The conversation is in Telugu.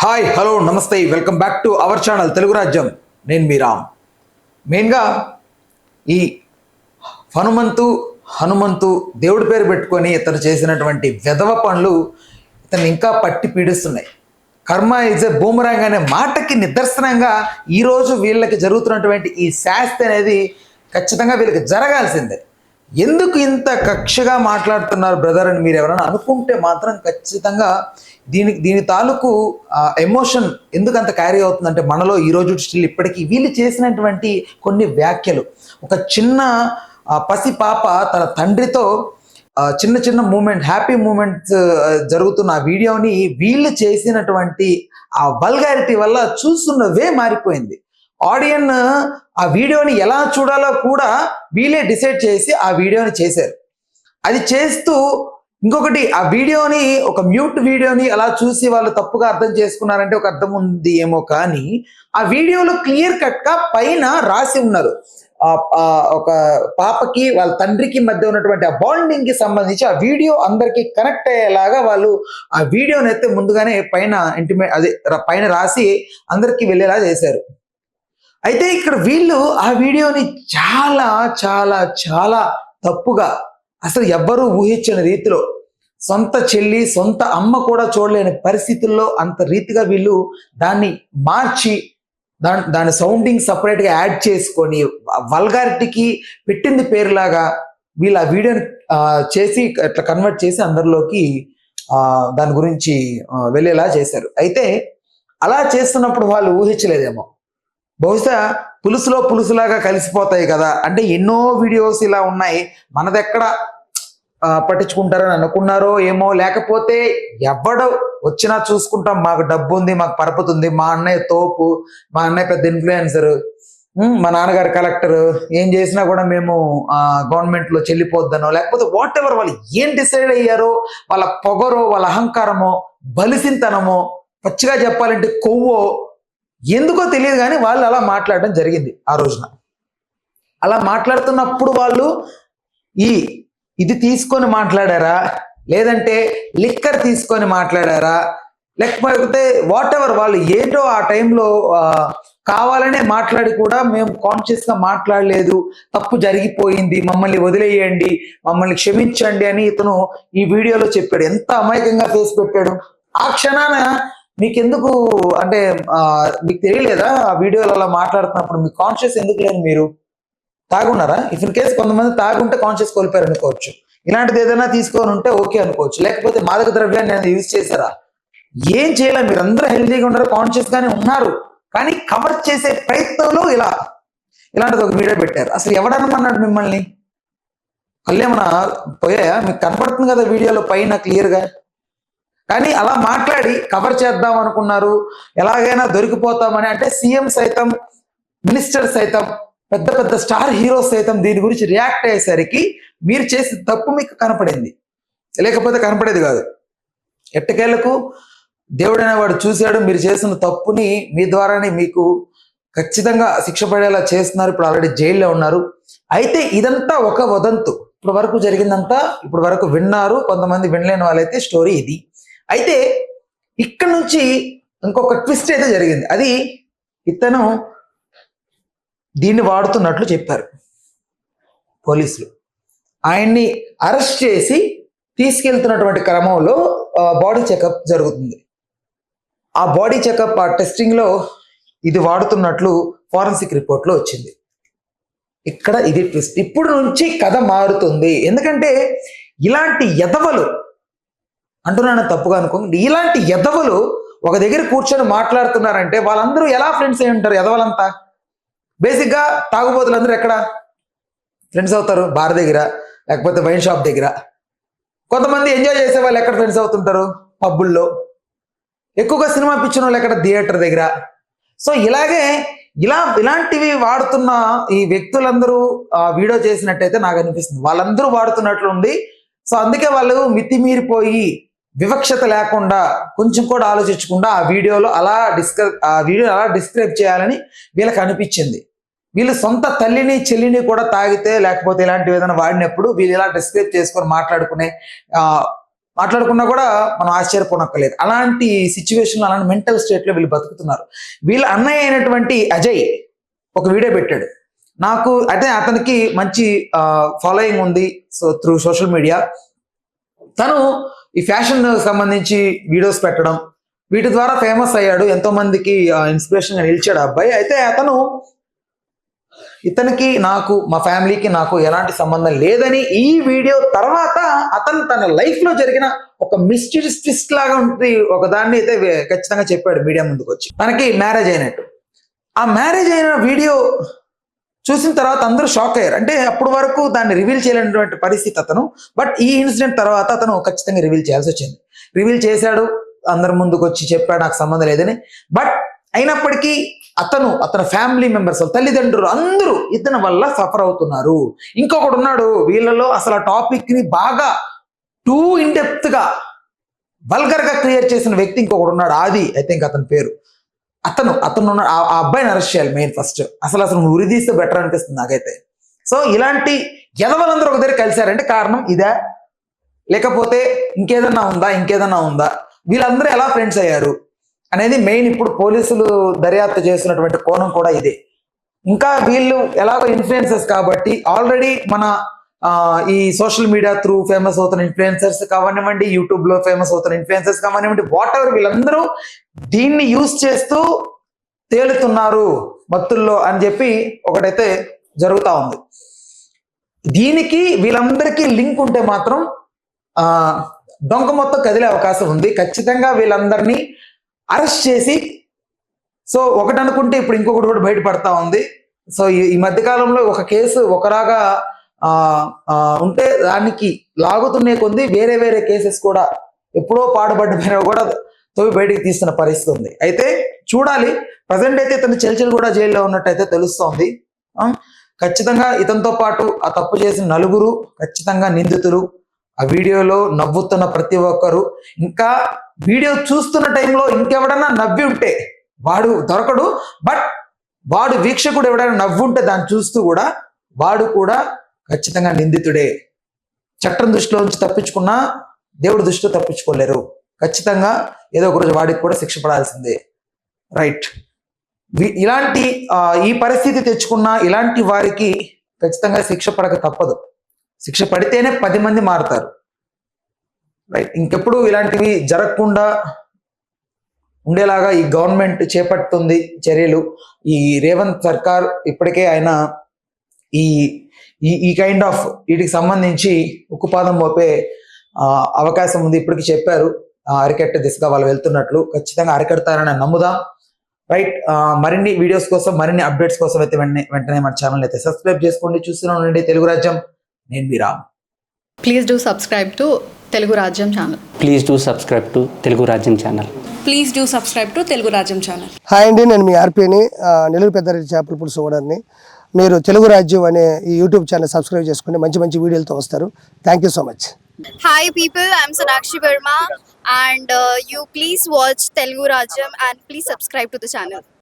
హాయ్ హలో నమస్తే welcome back to our channel Telugu Rajyam. నేను మీ రామ్. మెయిన్గా ఈ హనుమంతు దేవుడి పేరు పెట్టుకొని ఇతను చేసినటువంటి వెధవ పనులు ఇతను ఇంకా పట్టి పీడిస్తున్నాయి. కర్మ ఈజ్ ఎ బూమరాంగ్ అనే మాటకి నిదర్శనంగా ఈరోజు వీళ్ళకి జరుగుతున్నటువంటి ఈ శాస్తి అనేది ఖచ్చితంగా వీళ్ళకి జరగాల్సిందే. ఎందుకు ఇంత కక్షగా మాట్లాడుతున్నారు బ్రదర్ అని మీరు ఎవరైనా అనుకుంటే మాత్రం ఖచ్చితంగా దీని తాలూకు ఎమోషన్ ఎందుకు అంత క్యారీ అవుతుందంటే మనలో ఈరోజు స్టిల్ ఇప్పటికీ వీళ్ళు చేసినటువంటి కొన్ని వ్యాఖ్యలు, ఒక చిన్న పసి పాప తన తండ్రితో చిన్న చిన్న మూమెంట్, హ్యాపీ మూమెంట్స్ జరుగుతున్న ఆ వీడియోని వీళ్ళు చేసినటువంటి ఆ వల్గారిటీ వల్ల చూస్తున్నవే మారిపోయింది. ఆడియన్ ఆ వీడియోని ఎలా చూడాలో కూడా వీళ్ళే డిసైడ్ చేసి ఆ వీడియోని చేశారు. అది చేస్తూ ఇంకొకటి, ఆ వీడియోని ఒక మ్యూట్ వీడియోని అలా చూసి వాళ్ళు తప్పుగా అర్థం చేసుకున్నారంటే ఒక అర్థం ఉంది ఏమో, కానీ ఆ వీడియోలో క్లియర్ కట్గా పైన రాసి ఉన్నారు ఒక పాపకి వాళ్ళ తండ్రికి మధ్య ఉన్నటువంటి ఆ బాండింగ్ కి సంబంధించి ఆ వీడియో అందరికి కనెక్ట్ అయ్యేలాగా వాళ్ళు ఆ వీడియోని అయితే ముందుగానే పైన పైన రాసి అందరికి వెళ్ళేలా చేశారు. అయితే ఇక్కడ వీళ్ళు ఆ వీడియోని చాలా చాలా చాలా తప్పుగా, అసలు ఎవ్వరూ ఊహించని రీతిలో, సొంత చెల్లి సొంత అమ్మ కూడా చూడలేని పరిస్థితుల్లో అంత రీతిగా వీళ్ళు దాన్ని మార్చి దాని సౌండింగ్ సపరేట్గా యాడ్ చేసుకొని వల్గారిటీకి పెట్టింది పేరులాగా వీళ్ళు ఆ వీడియోని చేసి అట్లా కన్వర్ట్ చేసి అందరిలోకి దాని గురించి వెళ్ళేలా చేశారు. అయితే అలా చేస్తున్నప్పుడు వాళ్ళు ఊహించలేదేమో, బహుశా పులుసులాగా కలిసిపోతాయి కదా, అంటే ఎన్నో వీడియోస్ ఇలా ఉన్నాయి, మనదెక్కడ పట్టించుకుంటారని అనుకున్నారో ఏమో, లేకపోతే ఎవడ వచ్చినా చూసుకుంటాం, మాకు డబ్బు ఉంది, మాకు పరపతి ఉంది, మా అన్నయ్య తోపు, మా అన్నయ్య పెద్ద ఇన్ఫ్లుయెన్సర్, మా నాన్నగారు కలెక్టర్, ఏం చేసినా కూడా మేము గవర్నమెంట్లో చెల్లిపోద్దనో, లేకపోతే వాట్ ఎవర్ వాళ్ళు ఏం డిసైడ్ అయ్యారో, వాళ్ళ పొగరో వాళ్ళ అహంకారమో బలిసింతనమో పచ్చిగా చెప్పాలంటే కొవ్వో ఎందుకో తెలియదు, కానీ వాళ్ళు అలా మాట్లాడడం జరిగింది. ఆ రోజున అలా మాట్లాడుతున్నప్పుడు వాళ్ళు ఇది తీసుకొని మాట్లాడారా, లేదంటే లిక్కర్ తీసుకొని మాట్లాడారా, లేకపోతే వాట్ ఎవర్ వాళ్ళు ఏంటో ఆ టైంలో కావాలనే మాట్లాడి కూడా మేము కాన్షియస్గా మాట్లాడలేదు, తప్పు జరిగిపోయింది, మమ్మల్ని వదిలేయండి, మమ్మల్ని క్షమించండి అని ఇతను ఈ వీడియోలో చెప్పాడు. ఎంత అమాయకంగా ఫేస్ పెట్టాడు. ఆ క్షణాన మీకెందుకు అంటే మీకు తెలియలేదా ఆ వీడియోలో అలా మాట్లాడుతున్నప్పుడు మీ కాన్షియస్ ఎందుకు లేదు? మీరు తాగున్నారా? ఇఫ్ ఇన్ కేసు కొంతమంది తాగుంటే కాన్షియస్ కోల్పోయారు అనుకోవచ్చు, ఇలాంటిది ఏదైనా తీసుకొని ఉంటే ఓకే అనుకోవచ్చు, లేకపోతే మాదక ద్రవ్యాన్ని నేను యూజ్ చేశారా, ఏం చేయలే, మీరు అందరూ హెల్తీగా ఉన్నారు, కాన్షియస్ గానే ఉన్నారు, కానీ కవర్ చేసే ప్రయత్నంలో ఇలాంటిది ఒక వీడియో పెట్టారు. అసలు ఎవడనమన్నాడు మిమ్మల్ని? కళ్ళేమన్నా పోయాయా? మీకు కనపడుతుంది కదా వీడియోలో పైన క్లియర్గా. కానీ అలా మాట్లాడి కవర్ చేద్దాం అనుకున్నారు, ఎలాగైనా దొరికిపోతామని. అంటే సీఎం సైతం, మినిస్టర్ సైతం, పెద్ద పెద్ద స్టార్ హీరోస్ సైతం దీని గురించి రియాక్ట్ అయ్యేసరికి మీరు చేసిన తప్పు మీకు కనపడింది, లేకపోతే కనపడేది కాదు. ఎట్టకేళ్లకు దేవుడైన వాడు చూశాడు, మీరు చేసిన తప్పుని మీ ద్వారానే మీకు ఖచ్చితంగా శిక్ష పడేలా చేస్తున్నారు. ఇప్పుడు ఆల్రెడీ జైల్లో ఉన్నారు. అయితే ఇదంతా ఒక వదంతు, ఇప్పుడు వరకు జరిగిందంతా ఇప్పుడు వరకు విన్నారు, కొంతమంది వినలేని వాళ్ళైతే స్టోరీ ఇది. అయితే ఇక్కడ నుంచి ఇంకొక ట్విస్ట్ అయితే జరిగింది. అది ఇతను దీన్ని వాడుతున్నట్లు చెప్పారు పోలీసులు. ఆయన్ని అరెస్ట్ చేసి తీసుకెళ్తున్నటువంటి క్రమంలో బాడీ చెకప్ జరుగుతుంది. ఆ బాడీ చెకప్, ఆ టెస్టింగ్లో ఇది వాడుతున్నట్లు ఫారెన్సిక్ రిపోర్ట్లో వచ్చింది. ఇక్కడ ఇది ట్విస్ట్. ఇప్పుడు నుంచి కథ మారుతుంది. ఎందుకంటే ఇలాంటి ఎదవలు, అంటున్నాను తప్పుగా అనుకోండి, ఇలాంటి ఎదవలు ఒక దగ్గర కూర్చొని మాట్లాడుతున్నారంటే వాళ్ళందరూ ఎలా ఫ్రెండ్స్ అయి ఉంటారు? ఎదవలంతా బేసిక్గా తాగుబోతులందరూ ఎక్కడ ఫ్రెండ్స్ అవుతారు? బార్ దగ్గర, లేకపోతే వైన్ షాప్ దగ్గర. కొంతమంది ఎంజాయ్ చేసే వాళ్ళు ఎక్కడ ఫ్రెండ్స్ అవుతుంటారు? పబ్బుల్లో. ఎక్కువగా సినిమా పిచ్చిన వాళ్ళు ఎక్కడ? థియేటర్ దగ్గర. సో ఇలాంటివి వాడుతున్న ఈ వ్యక్తులందరూ వీడియో చేసినట్టయితే నాకు అనిపిస్తుంది వాళ్ళందరూ వాడుతున్నట్లు ఉంది. సో అందుకే వాళ్ళు మితిమీరిపోయి వివక్షత లేకుండా కొంచెం కూడా ఆలోచించకుండా ఆ వీడియోలో అలా డిస్క్రైబ్ చేయాలని వీళ్ళకి అనిపించింది. వీళ్ళు సొంత తల్లిని చెల్లిని కూడా తాగితే, లేకపోతే ఇలాంటివి ఏదైనా వాడినప్పుడు వీళ్ళు ఇలా డిస్క్రైబ్ చేసుకొని మాట్లాడుకునే మాట్లాడుకున్నా కూడా మనం ఆశ్చర్యపోనక్కర్లేదు. అలాంటి సిచ్యువేషన్, అలాంటి మెంటల్ స్టేట్లో వీళ్ళు బతుకుతున్నారు. వీళ్ళ అన్నయ్య అయినటువంటి అజయ్ ఒక వీడియో పెట్టాడు. నాకు అయితే అతనికి మంచి ఫాలోయింగ్ ఉంది త్రూ సోషల్ మీడియా. తను ఈ ఫ్యాషన్ సంబంధించి వీడియోస్ పెట్టడం, వీటి ద్వారా ఫేమస్ అయ్యాడు. ఎంతో మందికి ఇన్స్పిరేషన్ గా నిలిచాడు అబ్బాయి. అయితే ఇతనికి నాకు, మా ఫ్యామిలీకి నాకు ఎలాంటి సంబంధం లేదని ఈ వీడియో తర్వాత అతను తన లైఫ్ లో జరిగిన ఒక మిస్టీరియస్ ట్విస్ట్ లాగా ఉంటుంది ఒక దాన్ని అయితే ఖచ్చితంగా చెప్పాడు మీడియా ముందుకు వచ్చి. తనకి మ్యారేజ్ అయినట్టు. ఆ మ్యారేజ్ అయిన వీడియో చూసిన తర్వాత అందరూ షాక్ అయ్యారు. అంటే అప్పటి వరకు దాన్ని రివీల్ చేయలేనటువంటి పరిస్థితి అతను. బట్ ఈ ఇన్సిడెంట్ తర్వాత అతను ఖచ్చితంగా రివీల్ చేయాల్సి వచ్చింది. రివీల్ చేశాడు, అందరి ముందుకు వచ్చి చెప్పాడు నాకు సంబంధం లేదని. బట్ అయినప్పటికీ అతని ఫ్యామిలీ మెంబర్స్, తల్లిదండ్రులు అందరూ ఇతని వల్ల సఫర్ అవుతున్నారు. ఇంకొకడు ఉన్నాడు వీళ్ళలో అసలు ఆ టాపిక్ ని బాగా టూ ఇన్ డెప్త్ గా వల్గర్ గా క్లియర్ చేసిన వ్యక్తి ఇంకొకడు ఉన్నాడు, ఆది ఐ థింక్ అతని పేరు. అతను ఉన్నాడు. ఆ అబ్బాయిని అరెస్ట్ చేయాలి మెయిన్ ఫస్ట్. అసలు నువ్వు ఉరిదీస్తే బెటర్ అనిపిస్తుంది నాకైతే. సో ఇలాంటి ఎదవలందరూ ఒక దగ్గర కలిశారంటే కారణం ఇదే, లేకపోతే ఇంకేదన్నా ఉందా, వీళ్ళందరూ ఎలా ఫ్రెండ్స్ అయ్యారు అనేది మెయిన్ ఇప్పుడు పోలీసులు దర్యాప్తు చేస్తున్నటువంటి కోణం కూడా ఇదే. ఇంకా వీళ్ళు ఎలాగో ఇన్ఫ్లుయెన్సర్స్ కాబట్టి ఆల్రెడీ మన ఈ సోషల్ మీడియా త్రూ ఫేమస్ అవుతున్న ఇన్ఫ్లుయెన్సర్స్ కావనివ్వండి, యూట్యూబ్ లో ఫేమస్ అవుతున్న ఇన్ఫ్లుయెన్సర్స్ కావనివ్వండి, వాట్ ఎవర్, వీళ్ళందరూ దీన్ని యూజ్ చేస్తూ తేలుతున్నారు మత్తుల్లో అని చెప్పి ఒకటైతే జరుగుతా ఉంది. దీనికి వీళ్ళందరికీ లింక్ ఉంటే మాత్రం డొంక మొత్తం కదిలే అవకాశం ఉంది. ఖచ్చితంగా వీళ్ళందరినీ అరెస్ట్ చేసి, సో ఒకటి అనుకుంటే ఇప్పుడు ఇంకొకటి కూడా బయటపడతా ఉంది. సో ఈ మధ్య కాలంలో ఒక కేసు ఒకలాగా ఉంటే దానికి లాగుతున్నే కొంది వేరే వేరే కేసెస్ కూడా ఎప్పుడో పాడుపడ్డ కూడా తోవి బయటికి తీస్తున్న పరిస్థితి ఉంది. అయితే చూడాలి. ప్రజెంట్ అయితే ఇతను చెల్చెల్ కూడా జైల్లో ఉన్నట్టయితే తెలుస్తోంది. ఖచ్చితంగా ఇతనితో పాటు ఆ తప్పు చేసిన నలుగురు ఖచ్చితంగా నిందితులు. ఆ వీడియోలో నవ్వుతున్న ప్రతి ఒక్కరు, ఇంకా వీడియో చూస్తున్న టైంలో ఇంకెవడన్నా నవ్వి ఉంటే వాడు దొరకడు. బట్ వాడు వీక్షకుడు ఎవడైనా నవ్వుంటే దాన్ని చూస్తూ కూడా వాడు కూడా ఖచ్చితంగా నిందితుడే. చట్టం దృష్టిలో నుంచి తప్పించుకున్నా దేవుడి దృష్టిలో తప్పించుకోలేరు. ఖచ్చితంగా ఏదో ఒక రోజు వాడికి కూడా శిక్ష పడాల్సిందే. రైట్. ఇలాంటి ఈ పరిస్థితి తెచ్చుకున్న ఇలాంటి వారికి ఖచ్చితంగా శిక్ష పడక తప్పదు. శిక్ష పడితేనే 10 మంది మారుతారు. రైట్. ఇంకెప్పుడు ఇలాంటివి జరగకుండా ఉండేలాగా ఈ గవర్నమెంట్ చేపడుతుంది చర్యలు. ఈ రేవంత్ సర్కార్ ఇప్పటికే ఆయన ఈ కైండ్ ఆఫ్ వీటికి సంబంధించి ఉక్కుపాదం మోపే అవకాశం ఉంది. ఇప్పటికి చెప్పారు అరికట్టే దిశగా వాళ్ళు వెళ్తున్నట్లు. ఖచ్చితంగా అరికడతారని నమ్ముదాం. రైట్. మరిన్ని వీడియోస్ కోసం, మరిన్ని అప్డేట్స్ కోసం అయితే వెంటనే మన ఛానల్ అయితే సబ్స్క్రైబ్ చేసుకోండి. చూస్తూనే ఉండండి తెలుగు రాజ్యం. నేను మీ Ram. Please do subscribe to Telugu Rajyam channel. Please do subscribe to Telugu Rajyam channel. Please do subscribe to Telugu Rajyam channel. Hi అండి, నేను మీ ఆర్పీని, నెల్లూరు పెద్దారెడ్డి చేపల పులుసు ఓనర్ని. మీరు తెలుగు రాజ్యం అనే ఈ యూట్యూబ్ ఛానల్ సబ్స్క్రైబ్ చేసుకుని మంచి మంచి వీడియోలతో వస్తారు. Thank you so much. Hi people, I'm Sonakshi Verma and you please watch Telugu Rajyam and please subscribe to the channel.